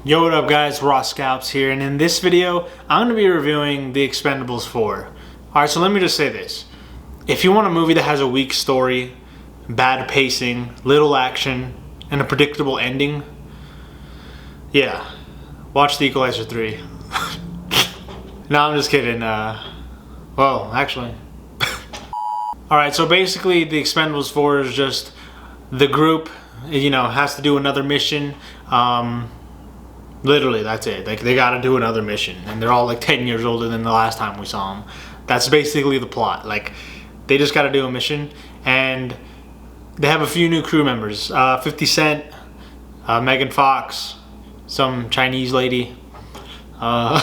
Yo, what up guys, Raw Scalps here, and in this video, I'm going to be reviewing The Expendables 4. Alright, so let me just say this. If you want a movie that has a weak story, bad pacing, little action, and a predictable ending, yeah, watch The Equalizer 3. No, I'm just kidding. Well, actually. Alright, so basically The Expendables 4 is just the group, has to do another mission. Literally, that's it. Like, they gotta do another mission, and they're all like 10 years older than the last time we saw them. That's basically the plot. Like, they just gotta do a mission, and they have a few new crew members. 50 Cent, Megan Fox, some Chinese lady. But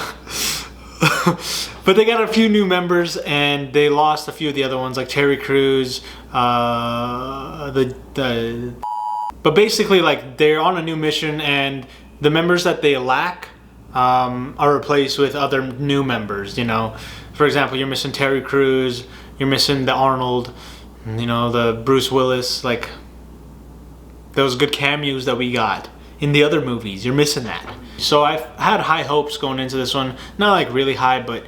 they got a few new members, and they lost a few of the other ones, like Terry Crews, But basically, like, they're on a new mission, and the members that they lack are replaced with other new members, For example, you're missing Terry Crews, you're missing the Arnold, the Bruce Willis, like, those good cameos that we got in the other movies. You're missing that. So I've had high hopes going into this one. Not like really high, but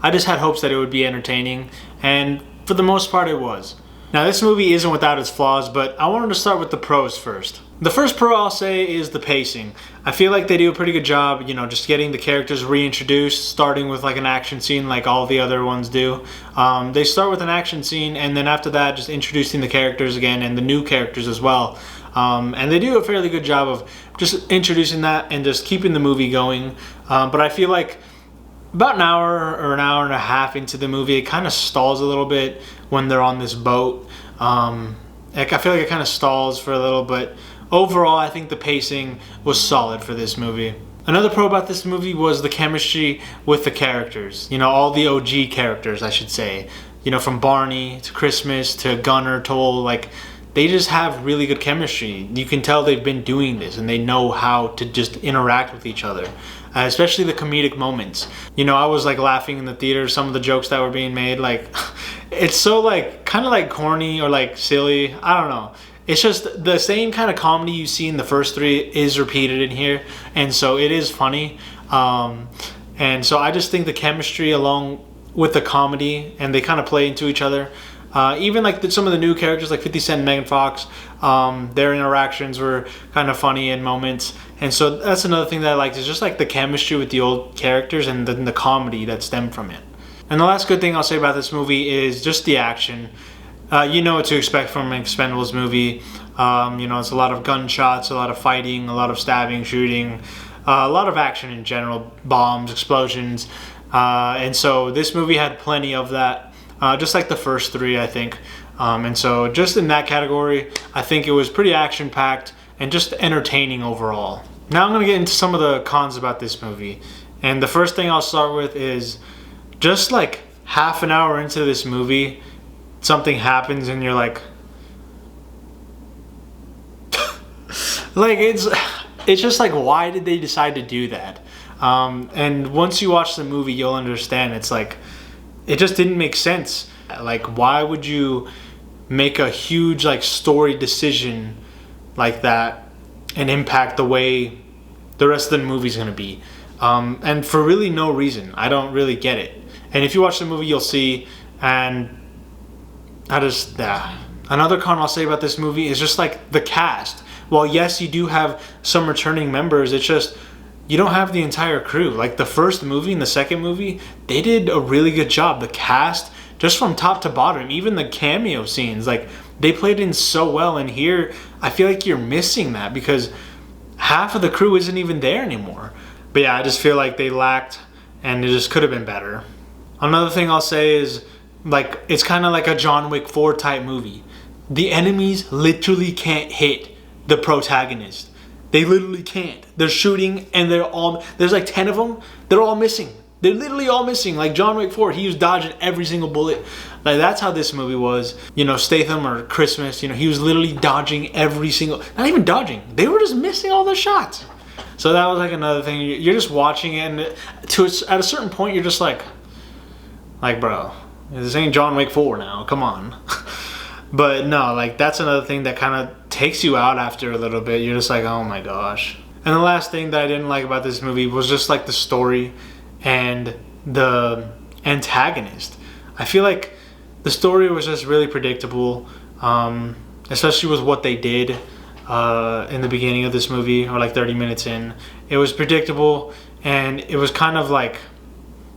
I just had hopes that it would be entertaining, and for the most part it was. Now, this movie isn't without its flaws, but I wanted to start with the pros first. The first pro I'll say is the pacing. I feel like they do a pretty good job, just getting the characters reintroduced, starting with like an action scene like all the other ones do. They start with an action scene, and then after that just introducing the characters again, and the new characters as well. And they do a fairly good job of just introducing that and just keeping the movie going. But I feel like about an hour or an hour and a half into the movie, it kind of stalls a little bit when they're on this boat. I feel like it kind of stalls for a little, but overall I think the pacing was solid for this movie. Another pro about this movie was the chemistry with the characters. All the OG characters, I should say. From Barney to Christmas to Gunner, Toll, like, they just have really good chemistry. You can tell they've been doing this and they know how to just interact with each other. Especially the comedic moments. I was like laughing in the theater, some of the jokes that were being made, like, it's so like, kind of like corny or like silly. I don't know. It's just the same kind of comedy you see in the first three is repeated in here. And so it is funny. And so I just think the chemistry along with the comedy, and they kind of play into each other. Even like some of the new characters like 50 Cent and Megan Fox, their interactions were kind of funny in moments. And so that's another thing that I liked, is just like the chemistry with the old characters and then the comedy that stemmed from it. And the last good thing I'll say about this movie is just the action. You know what to expect from an Expendables movie. It's a lot of gunshots, a lot of fighting, a lot of stabbing, shooting, a lot of action in general, bombs, explosions. And so this movie had plenty of that. Just like the first three, I think. And so just in that category, I think it was pretty action-packed and just entertaining overall. Now I'm going to get into some of the cons about this movie. And the first thing I'll start with is just like half an hour into this movie, something happens and you're like... like, it's just like, why did they decide to do that? And once you watch the movie, you'll understand. It's like, it just didn't make sense. Like, why would you make a huge like story decision like that and impact the way the rest of the movie's gonna be? And for really no reason. I don't really get it. And if you watch the movie, you'll see. And another con I'll say about this movie is just like the cast. While yes, you do have some returning members, it's just you don't have the entire crew. Like the first movie and the second movie, they did a really good job. The cast, just from top to bottom, even the cameo scenes, like, they played in so well. And here, I feel like you're missing that because half of the crew isn't even there anymore. But yeah, I just feel like they lacked, and it just could have been better. Another thing I'll say is, like, it's kind of like a John Wick 4 type movie. The enemies literally can't hit the protagonist. They literally can't. They're shooting and there's like 10 of them. They're all missing. They're literally all missing. Like John Wick 4, he was dodging every single bullet. Like, that's how this movie was. Statham or Christmas, he was literally dodging every single, not even dodging. They were just missing all their shots. So that was like another thing. You're just watching it, and at a certain point, you're just like, bro, this ain't John Wick 4 now. Come on. But no, like, that's another thing that kind of takes you out after a little bit. You're just like, oh my gosh. And And the last thing that I didn't like about this movie was just like the story and the antagonist. I feel like the story was just really predictable, especially with what they did in the beginning of this movie, or like 30 minutes in. It was predictable, and it was kind of like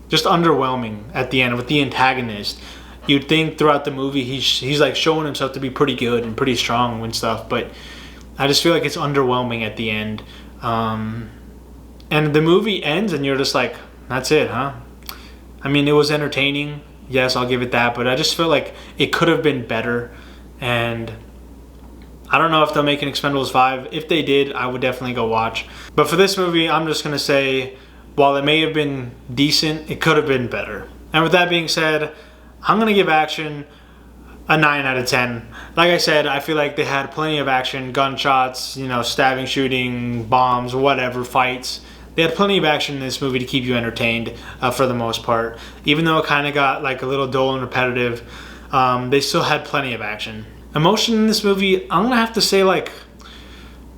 just underwhelming at the end with the antagonist. You'd think throughout the movie he's like showing himself to be pretty good and pretty strong and stuff, but I just feel like it's underwhelming at the end. And the movie ends and you're just like, that's it, huh? I mean, it was entertaining. Yes, I'll give it that, but I just feel like it could have been better. And I don't know if they'll make an Expendables 5. If they did, I would definitely go watch. But for this movie, I'm just going to say, while it may have been decent, it could have been better. And with that being said, I'm going to give action a 9 out of 10. Like I said, I feel like they had plenty of action, gunshots, you know, stabbing, shooting, bombs, whatever, fights. They had plenty of action in this movie to keep you entertained for the most part. Even though it kind of got like a little dull and repetitive, they still had plenty of action. Emotion in this movie, I'm gonna have to say like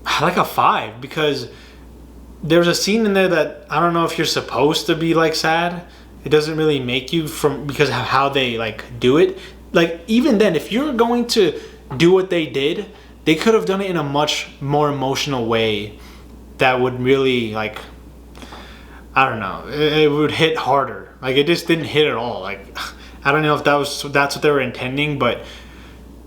a 5, because there's a scene in there that I don't know if you're supposed to be like sad. It doesn't really make you, from because of how they like do it. Like even then, if you're going to do what they did, they could have done it in a much more emotional way that would really like, I don't know, it would hit harder. Like it just didn't hit at all. Like I don't know if that's what they were intending, but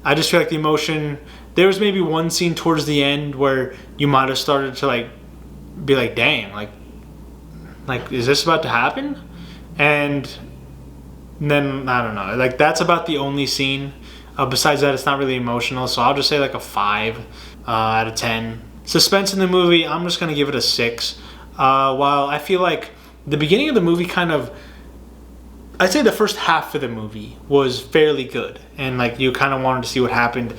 I just feel like the emotion, there was maybe one scene towards the end where you might have started to like be like, dang, like is this about to happen? And then I don't know, like that's about the only scene. Besides that, it's not really emotional, so I'll just say like a 5 out of 10. Suspense in the movie, I'm just gonna give it a 6. While I feel like the beginning of the movie kind of, I'd say the first half of the movie was fairly good, and like you kind of wanted to see what happened.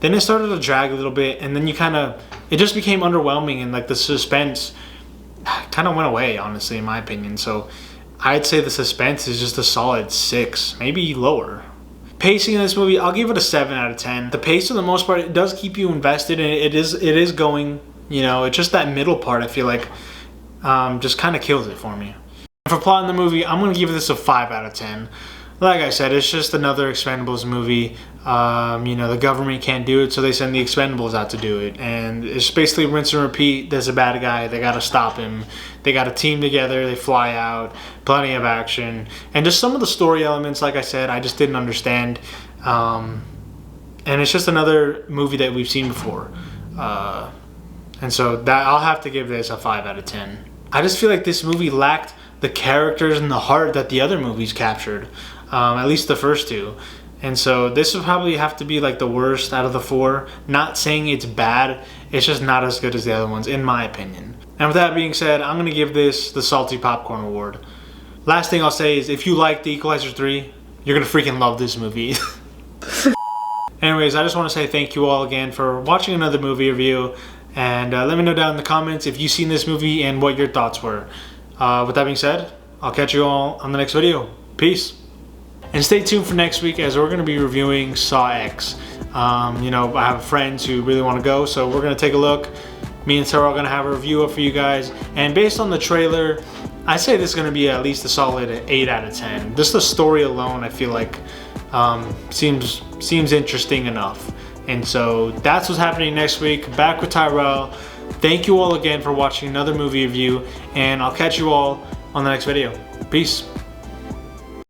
Then it started to drag a little bit, and then it just became underwhelming, and like the suspense kind of went away, honestly, in my opinion. So I'd say the suspense is just a solid 6, maybe lower. Pacing in this movie, I'll give it a 7 out of 10. The pace, for the most part, it does keep you invested, and it is going. You know, it's just that middle part, I feel like, just kind of kills it for me. For plot in the movie, I'm going to give this a 5 out of 10. Like I said, it's just another Expendables movie. You know, the government can't do it, so they send the Expendables out to do it. And it's basically rinse and repeat. There's a bad guy, they got to stop him. They got to team together, they fly out, plenty of action. And just some of the story elements, like I said, I just didn't understand. And it's just another movie that we've seen before. And so that I'll have to give this a 5 out of 10. I just feel like this movie lacked the characters and the heart that the other movies captured, at least the first two. And so this would probably have to be like the worst out of the 4. Not saying it's bad, it's just not as good as the other ones, in my opinion. And with that being said, I'm going to give this the Salty Popcorn Award. Last thing I'll say is, if you like The Equalizer 3, you're going to freaking love this movie. Anyways, I just want to say thank you all again for watching another movie review. And let me know down in the comments if you've seen this movie and what your thoughts were. With that being said, I'll catch you all on the next video. Peace. And stay tuned for next week, as we're going to be reviewing Saw X. You know, I have friends who really want to go, so we're going to take a look. Me and Sarah are going to have a review up for you guys. And based on the trailer, I say this is going to be at least a solid 8 out of 10. Just the story alone, I feel like, seems interesting enough. And so that's what's happening next week. Back with Tyrell. Thank you all again for watching another movie review, and I'll catch you all on the next video. Peace.